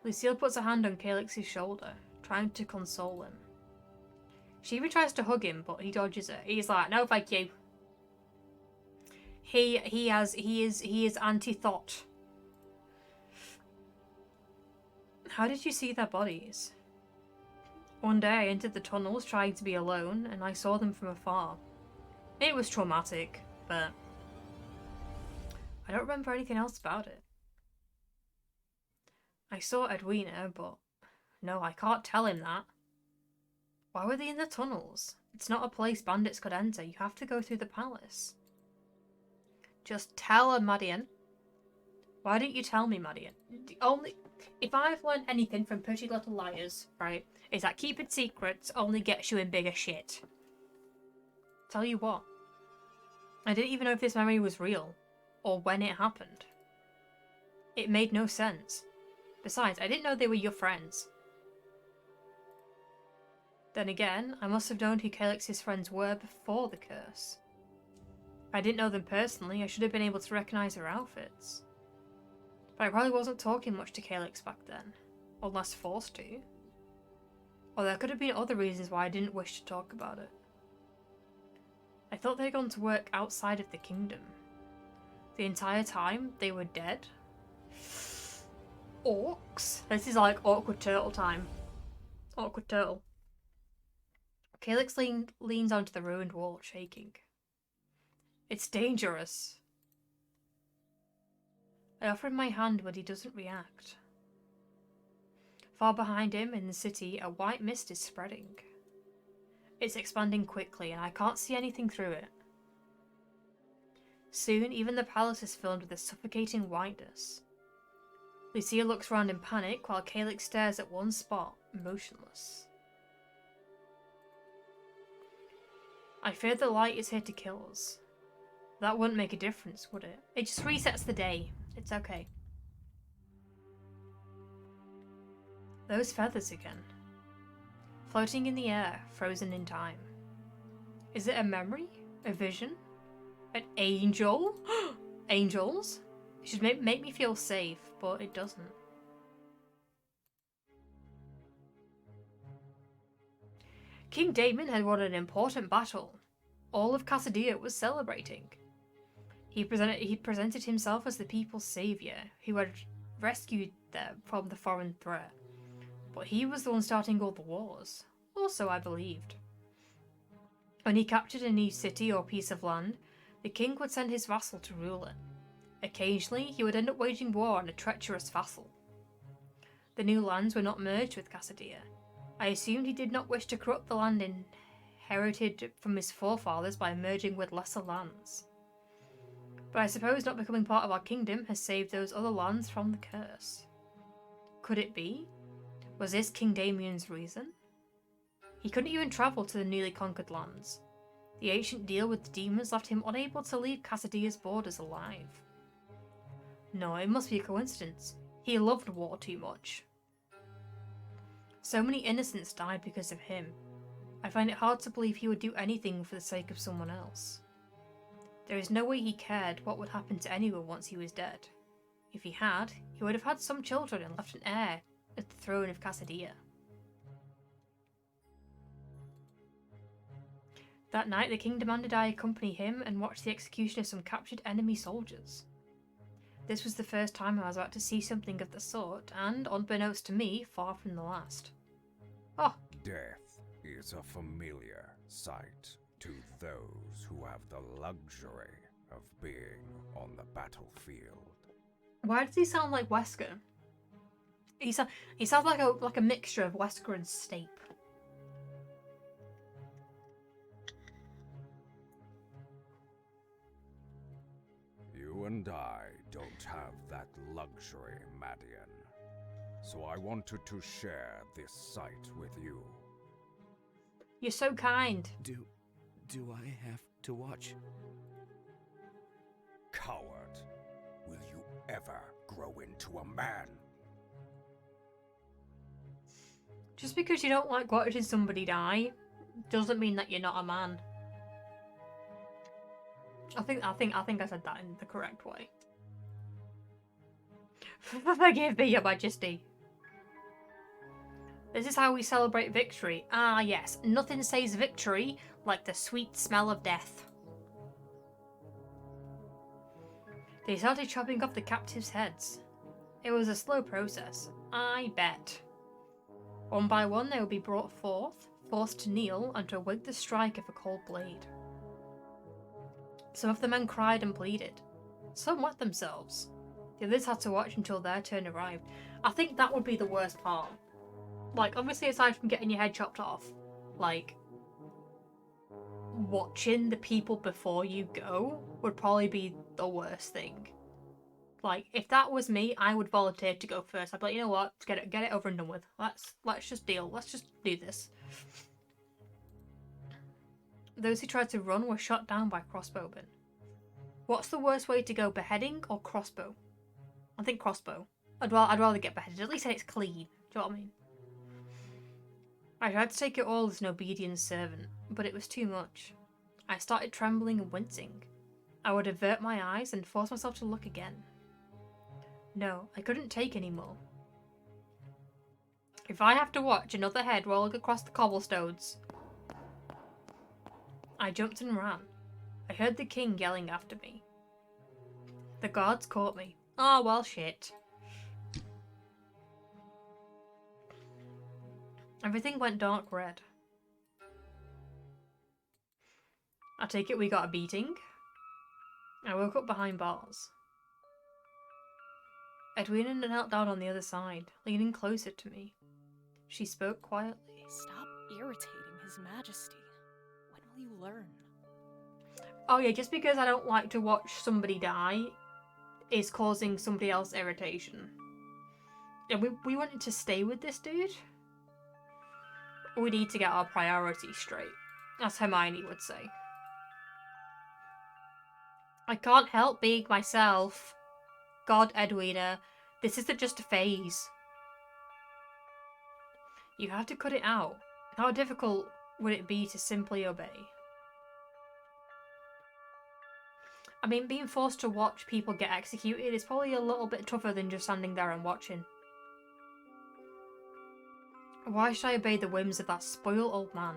Lucille puts a hand on Calyx's shoulder, trying to console him. She even tries to hug him, but he dodges it. He's like, no thank you. He is anti-thought. How did you see their bodies? One day I entered the tunnels trying to be alone, and I saw them from afar. It was traumatic, but I don't remember anything else about it. I saw Edwina, but no, I can't tell him that. Why were they in the tunnels? It's not a place bandits could enter. You have to go through the palace. Just tell her, Madion. Why didn't you tell me, Madion? If I've learned anything from Pretty Little Liars, right, is that keeping secrets only gets you in bigger shit. Tell you what. I didn't even know if this memory was real, or when it happened. It made no sense. Besides, I didn't know they were your friends. Then again, I must have known who Calyx's friends were before the curse. If I didn't know them personally, I should have been able to recognise their outfits. But I probably wasn't talking much to Calyx back then, unless forced to. Or there could have been other reasons why I didn't wish to talk about it. I thought they had gone to work outside of the kingdom. The entire time, they were dead. Orcs? This is like awkward turtle time. Awkward turtle. Calyx leans onto the ruined wall, shaking. It's dangerous. I offer him my hand, but he doesn't react. Far behind him, in the city, a white mist is spreading. It's expanding quickly, and I can't see anything through it. Soon, even the palace is filled with a suffocating whiteness. Lucia looks around in panic, while Calyx stares at one spot, motionless. I fear the light is here to kill us. That wouldn't make a difference, would it? It just resets the day. It's okay. Those feathers again. Floating in the air, frozen in time. Is it a memory? A vision? An angel? Angels? It should make me feel safe, but it doesn't. King Damon had won an important battle. All of Cassadia was celebrating. He presented himself as the people's saviour, who had rescued them from the foreign threat. But he was the one starting all the wars. Also, I believed. When he captured a new city or piece of land, the king would send his vassal to rule it. Occasionally, he would end up waging war on a treacherous vassal. The new lands were not merged with Cassadia. I assumed he did not wish to corrupt the land inherited from his forefathers by merging with lesser lands. But I suppose not becoming part of our kingdom has saved those other lands from the curse. Could it be? Was this King Damien's reason? He couldn't even travel to the newly conquered lands. The ancient deal with the demons left him unable to leave Cassadia's borders alive. No, it must be a coincidence. He loved war too much. So many innocents died because of him. I find it hard to believe he would do anything for the sake of someone else. There is no way he cared what would happen to anyone once he was dead. If he had, he would have had some children and left an heir at the throne of Cassadia. That night, the king demanded I accompany him and watch the execution of some captured enemy soldiers. This was the first time I was about to see something of the sort, and, unbeknownst to me, far from the last. Oh! Death is a familiar sight to those who have the luxury of being on the battlefield. Why does he sound like Wesker? He sounds like a mixture of Wesker and Snape. You and I don't have that luxury, Madion. So I wanted to share this sight with you. You're so kind. Do I have to watch? Coward! Will you ever grow into a man? Just because you don't like watching somebody die, doesn't mean that you're not a man. I think I said that in the correct way. Forgive me, Your Majesty. This is how we celebrate victory. Ah, yes. Nothing says victory like the sweet smell of death. They started chopping off the captives' heads. It was a slow process, I bet. One by one they would be brought forth, forced to kneel, and to await the strike of a cold blade. Some of the men cried and pleaded. Some wet themselves. The others had to watch until their turn arrived. I think that would be the worst part. Like, obviously aside from getting your head chopped off, like, watching the people before you go would probably be the worst thing. Like, if that was me, I would volunteer to go first. I'd be like, you know what, get it over and done with. Let's just deal. Let's just do this. Those who tried to run were shot down by crossbowmen. What's the worst way to go, beheading or crossbow? I think crossbow. I'd rather get beheaded. At least then it's clean. Do you know what I mean? I tried to take it all as an obedient servant, but it was too much. I started trembling and wincing. I would avert my eyes and force myself to look again. No, I couldn't take any more. If I have to watch another head rolling across the cobblestones... I jumped and ran. I heard the king yelling after me. The guards caught me. Oh, well, shit. Everything went dark red. I take it we got a beating. I woke up behind bars. Edwina knelt down on the other side, leaning closer to me. She spoke quietly. Stop irritating His Majesty. When will you learn? Oh yeah, just because I don't like to watch somebody die is causing somebody else irritation. And we wanted to stay with this dude. We need to get our priorities straight. as Hermione would say. I can't help being myself. God, Edwina, this isn't just a phase. You have to cut it out. How difficult would it be to simply obey? I mean, being forced to watch people get executed is probably a little bit tougher than just standing there and watching. Why should I obey the whims of that spoiled old man?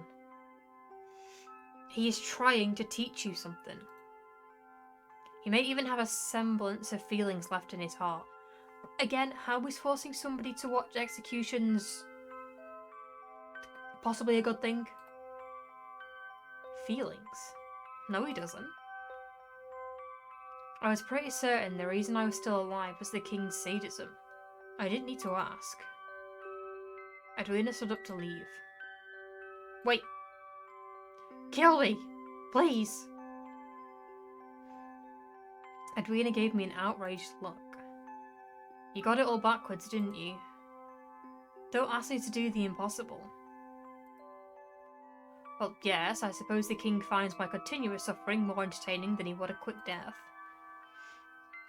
He is trying to teach you something. He may even have a semblance of feelings left in his heart. Again, how is forcing somebody to watch executions possibly a good thing? Feelings? No, he doesn't. I was pretty certain the reason I was still alive was the king's sadism. I didn't need to ask. Edwina stood up to leave. Wait! Kill me! Please! Edwina gave me an outraged look. You got it all backwards, didn't you? Don't ask me to do the impossible. Well, yes, I suppose the king finds my continuous suffering more entertaining than he would a quick death.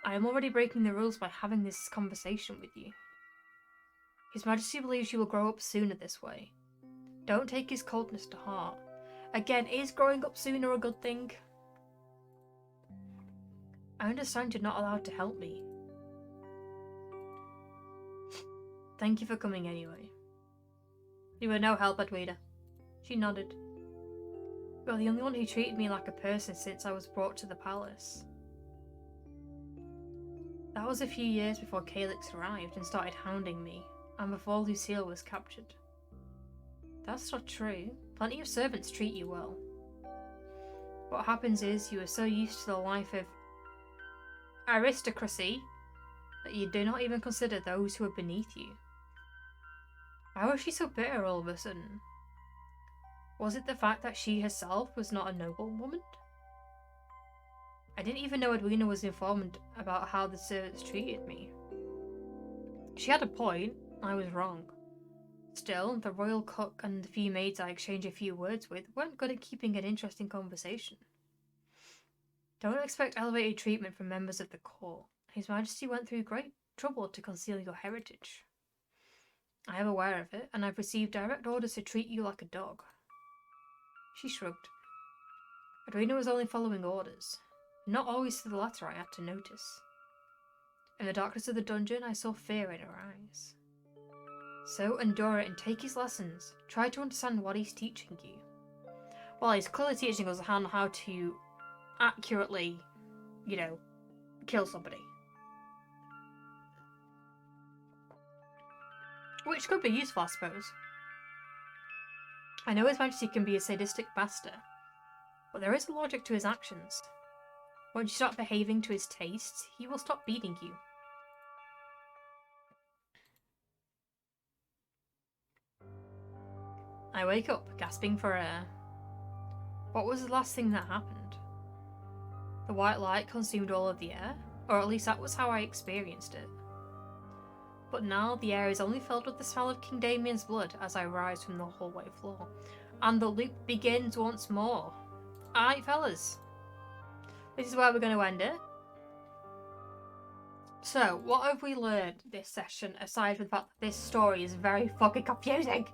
I am already breaking the rules by having this conversation with you. His Majesty believes you will grow up sooner this way. Don't take his coldness to heart. Again, is growing up sooner a good thing? I understand you're not allowed to help me. Thank you for coming anyway. You were no help, Edwina. She nodded. You're the only one who treated me like a person since I was brought to the palace. That was a few years before Calyx arrived and started hounding me, and before Lucille was captured. That's not true. Plenty of servants treat you well. What happens is you are so used to the life of aristocracy that you do not even consider those who are beneath you. Why was she so bitter all of a sudden? Was it the fact that she herself was not a noblewoman? I didn't even know Edwina was informed about how the servants treated me. She had a point. I was wrong. Still, the royal cook and the few maids I exchanged a few words with weren't good at keeping an interesting conversation. Don't expect elevated treatment from members of the court. His Majesty went through great trouble to conceal your heritage. I am aware of it, and I've received direct orders to treat you like a dog. She shrugged. Edwina was only following orders. Not always to the letter, I had to notice. In the darkness of the dungeon, I saw fear in her eyes. So endure it and take his lessons. Try to understand what he's teaching you. Well, he's clearly teaching us how to accurately, kill somebody. Which could be useful, I suppose. I know His Majesty can be a sadistic master, but there is a logic to his actions. Once you start behaving to his tastes, he will stop beating you. I wake up, gasping for air. What was the last thing that happened? The white light consumed all of the air, or at least that was how I experienced it. But now the air is only filled with the smell of King Damien's blood as I rise from the hallway floor, and the loop begins once more. Alright, fellas. This is where we're going to end it. So, what have we learned this session, aside from the fact that this story is very fucking confusing?